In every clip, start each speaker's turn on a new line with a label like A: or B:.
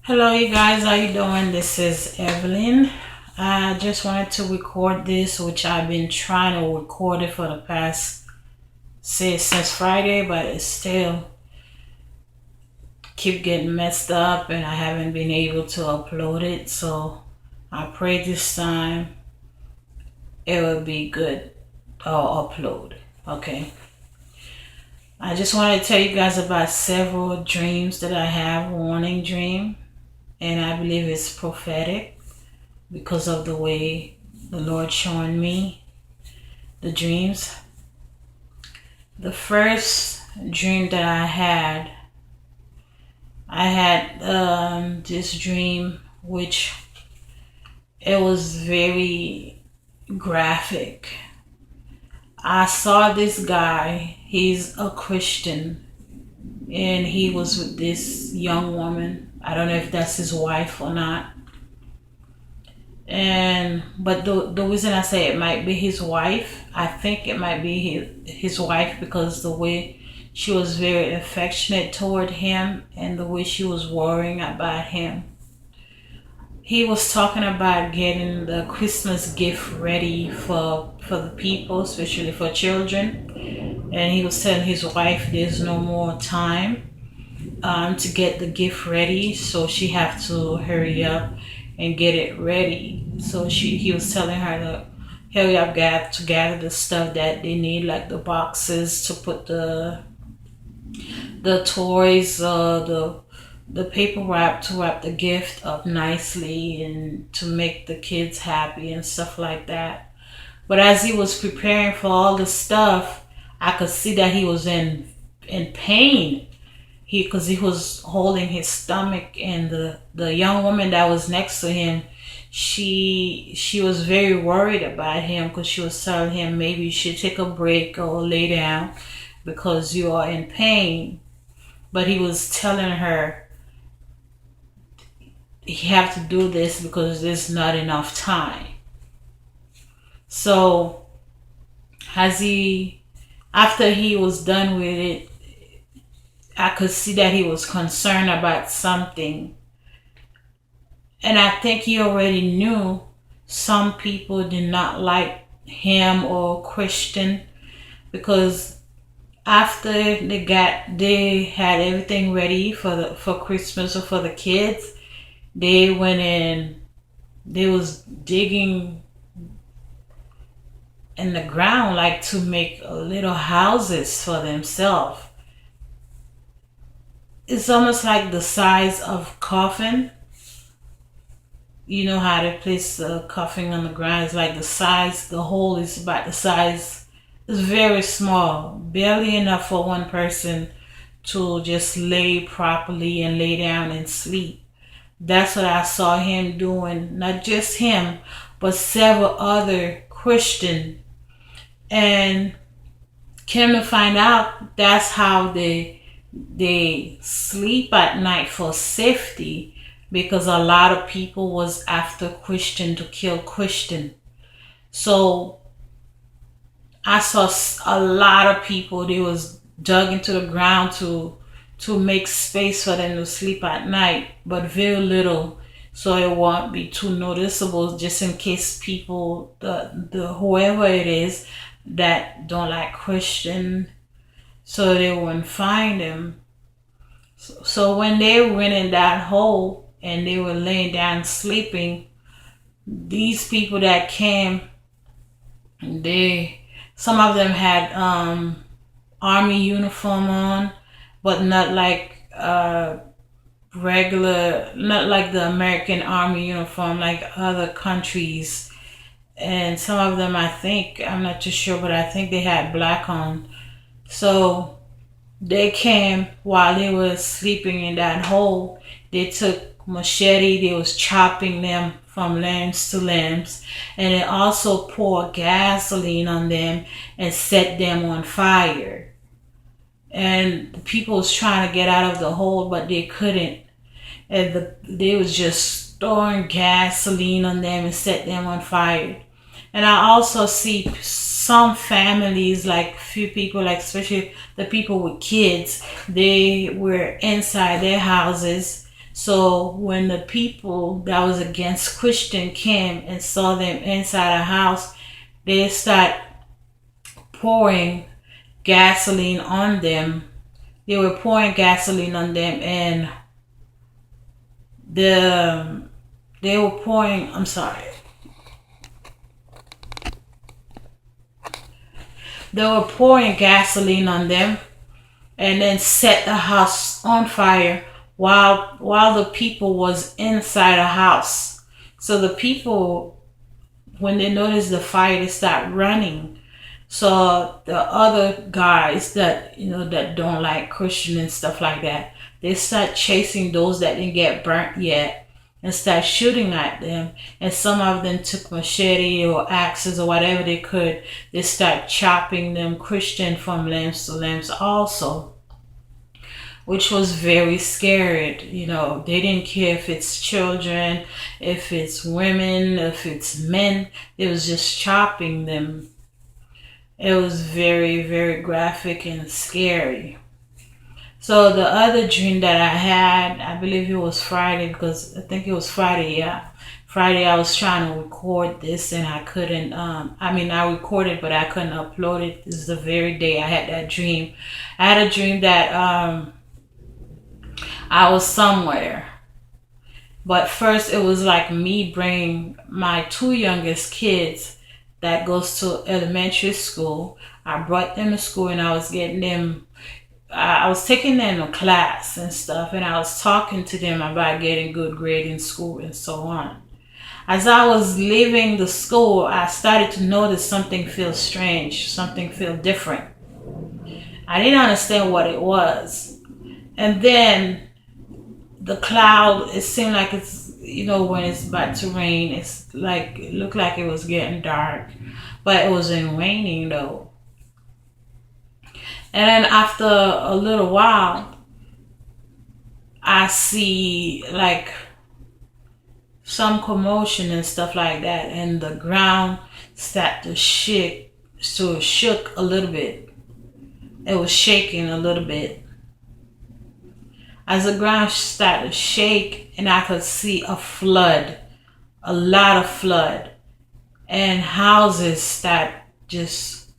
A: Hello, you guys. How you doing? This is Evelyn. I just wanted to record this, which I've been trying to record it for the past, say, since Friday, but it still keep getting messed up, and I haven't been able to upload it. So I pray this time it will be good. Or upload. Okay. I just want to tell you guys about several dreams that I have. Warning dream, and I believe it's prophetic because of the way the Lord showing me the dreams. The first dream that I had this dream which it was very graphic. I saw this guy. He's a Christian, and he was with this young woman. I don't know if that's his wife or not. And but the reason I say it might be his wife, I think it might be his wife because the way she was very affectionate toward him and the way she was worrying about him. He was talking about getting the Christmas gift ready for the people, especially for children. And he was telling his wife there's no more time to get the gift ready, so she have to hurry up and get it ready. So he was telling her to hurry up, gather the stuff that they need, like the boxes to put the toys, the paper wrap to wrap the gift up nicely and to make the kids happy and stuff like that. But as he was preparing for all the stuff, I could see that he was in pain. Because he was holding his stomach, and the young woman that was next to him, she was very worried about him because she was telling him maybe you should take a break or lay down because you are in pain. But he was telling her he have to do this because there's not enough time. So as he after he was done with it, I could see that he was concerned about something. And I think he already knew some people did not like him or Christian because after they had everything ready for Christmas or for the kids, they went in, they was digging in the ground like to make little houses for themselves. It's almost like the size of coffin. You know how they place the coffin on the ground. It's like the size, the hole is about the size. It's very small, barely enough for one person to just lay properly and lay down and sleep. That's what I saw him doing. Not just him, but several other Christian. And came to find out that's how they sleep at night for safety because a lot of people was after Christian to kill Christian. So I saw a lot of people, they was dug into the ground to make space for them to sleep at night, but very little so it won't be too noticeable just in case people the whoever it is that don't like Christian, so they wouldn't find him. So when they went in that hole and they were laying down sleeping, these people that came, they some of them had army uniform on, but not like regular, not like the American army uniform like other countries. And some of them, I think, I'm not too sure, but I think they had black on. So they came while they were sleeping in that hole. They took machete. They was chopping them from limbs to limbs, and they also poured gasoline on them and set them on fire. And the people was trying to get out of the hole, but they couldn't. And they was just throwing gasoline on them and set them on fire. And I also see some families, like few people, like especially the people with kids, they were inside their houses. So when the people that was against Christian came and saw them inside a house, they start pouring gasoline on them. They were pouring gasoline on them, and the they were pouring. I'm sorry. They were pouring gasoline on them, and then set the house on fire while the people was inside the house. So the people, when they noticed the fire, they start running. So the other guys that that don't like Christian and stuff like that, they start chasing those that didn't get burnt yet and start shooting at them. And some of them took machete or axes or whatever they could. They start chopping them Christian from limbs to limbs also, which was very scared. They didn't care if it's children, if it's women, if it's men. It was just chopping them. It was very, very graphic and scary. So the other dream that I had, I believe it was Friday, because I think it was Friday, yeah. Friday I was trying to record this and I couldn't, I recorded but I couldn't upload it. This is the very day I had that dream. I had a dream that I was somewhere. But first it was like me bringing my two youngest kids that goes to elementary school. I brought them to school and I was getting them, I was taking them to class and stuff, and I was talking to them about getting good grade in school and so on. As I was leaving the school, I started to notice something feel strange, something feel different. I didn't understand what it was. And then the cloud, it seemed like it's, when it's about to rain, it's like, it looked like it was getting dark, but it wasn't raining though. And then after a little while, I see like some commotion and stuff like that, and the ground started to shake, so it shook a little bit. It was shaking a little bit. As the ground started to shake, and I could see a flood, a lot of flood, and houses start just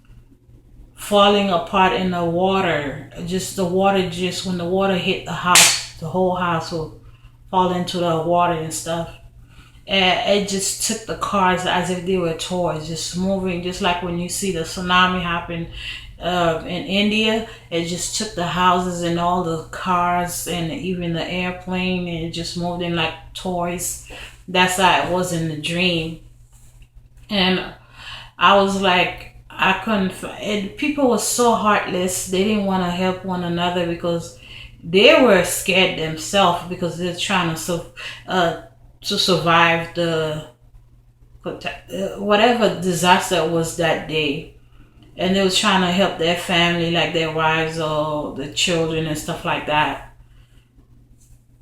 A: falling apart in the water. Just the water, just when the water hit the house, the whole house will fall into the water and stuff. And it just took the cars as if they were toys, just moving, just like when you see the tsunami happen in India. It just took the houses and all the cars and even the airplane, and it just moved in like toys. That's how it was in the dream. And I was like, I couldn't. And people were so heartless. They didn't want to help one another because they were scared themselves, because they're trying to survive the whatever disaster was that day, and they was trying to help their family, like their wives or the children and stuff like that.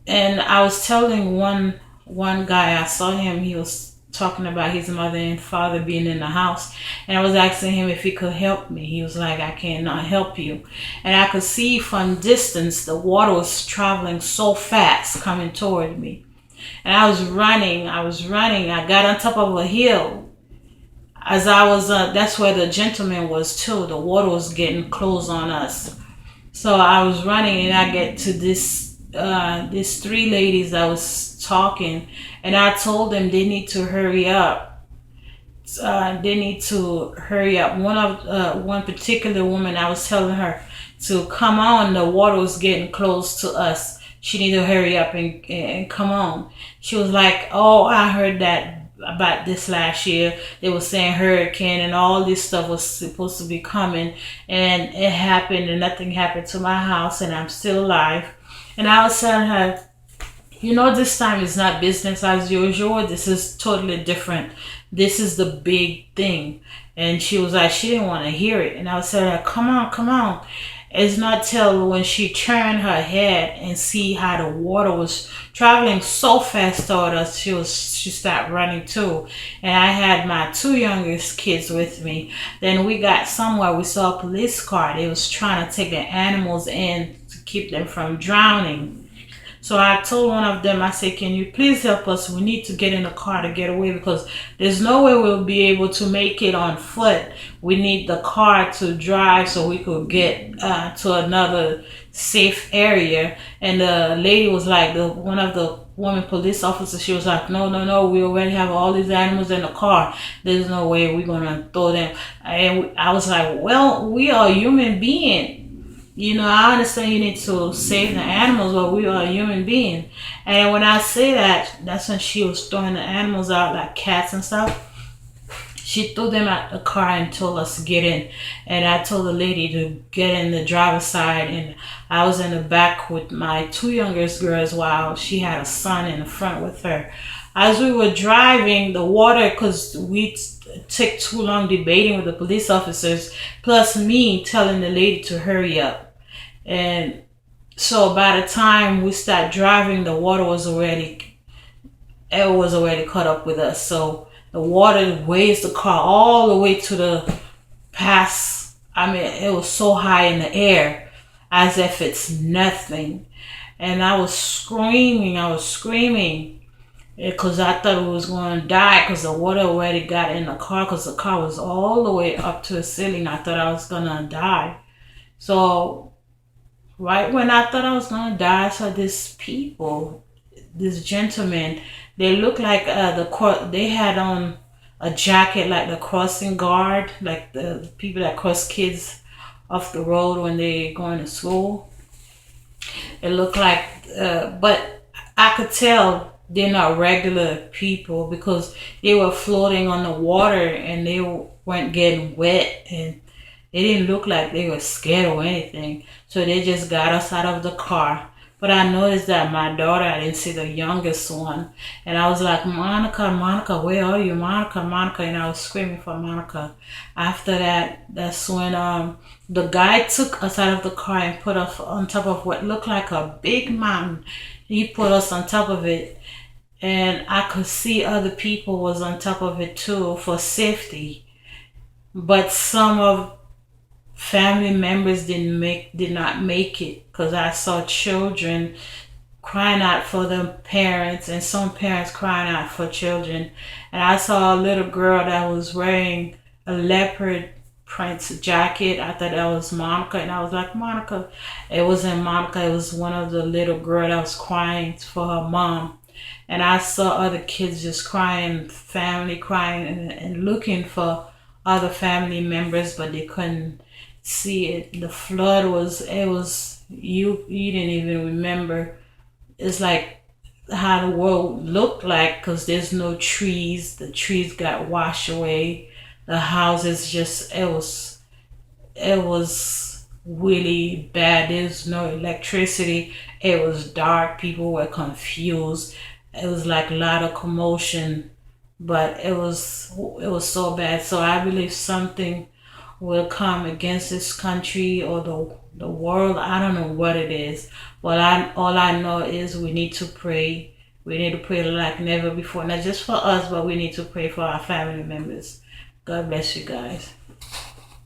A: And I was telling one guy, I saw him, he was talking about his mother and father being in the house, and I was asking him if he could help me. He was like, I cannot help you. And I could see from distance the water was traveling so fast coming toward me, and I was running. I got on top of a hill. As I was, that's where the gentleman was too. The water was getting close on us. So I was running, and I get to these three ladies that was talking, and I told them they need to hurry up. They need to hurry up. One particular woman, I was telling her to come on. The water was getting close to us. She needed to hurry up and come on. She was like, oh, I heard that about this last year. They were saying hurricane and all this stuff was supposed to be coming, and it happened, and nothing happened to my house, and I'm still alive. And I was telling her, this time is not business as usual. This is totally different. This is the big thing. And she was like, she didn't want to hear it. And I was telling her, come on, come on. It's not till when she turned her head and see how the water was traveling so fast toward us, she started running too. And I had my two youngest kids with me. Then we got somewhere, we saw a police car. They was trying to take the animals in to keep them from drowning. So I told one of them, I said, can you please help us? We need to get in the car to get away because there's no way we'll be able to make it on foot. We need the car to drive so we could get to another safe area. And the lady was like, one of the woman police officers, she was like, no, no, no, we already have all these animals in the car. There's no way we're going to throw them. And I was like, well, we are human beings. You know, I understand you need to save the animals, but we are a human being. And when I say that, that's when she was throwing the animals out, like cats and stuff. She threw them out the car and told us to get in. And I told the lady to get in the driver's side. And I was in the back with my two youngest girls while she had a son in the front with her. As we were driving, the water, because we took too long debating with the police officers, plus me telling the lady to hurry up. And so by the time we started driving, the water was already caught up with us. So the water weighs the car all the way to the pass. I mean, it was so high in the air as if it's nothing. And I was screaming because I thought we was going to die because the water already got in the car because the car was all the way up to the ceiling. I thought I was going to die. So right when I thought I was going to die, I saw this gentleman, they looked like they had on a jacket like the crossing guard, like the people that cross kids off the road when they going to school. It looked like, but I could tell they're not regular people because they were floating on the water and they weren't getting wet, and they didn't look like they were scared or anything. So they just got us out of the car. But I noticed that my daughter, I didn't see the youngest one. And I was like, Monica, Monica, where are you? Monica, Monica. And I was screaming for Monica. After that, that's when the guy took us out of the car and put us on top of what looked like a big mountain. He put us on top of it. And I could see other people was on top of it too for safety. But some of family members did not make it because I saw children crying out for their parents and some parents crying out for children. And I saw a little girl that was wearing a leopard print jacket. I thought that was Monica, and I was like, Monica. It wasn't Monica, it was one of the little girl that was crying for her mom. And I saw other kids just crying, family crying and looking for other family members, but they couldn't see it. The flood you didn't even remember. It's like how the world looked like because there's no trees. The trees got washed away. The houses it was really bad. There's no electricity. It was dark. People were confused. It was like a lot of commotion, but it was so bad. So I believe something will come against this country or the world. I don't know what it is, but all I know is we need to pray. We need to pray like never before, not just for us, but we need to pray for our family members. God bless you guys.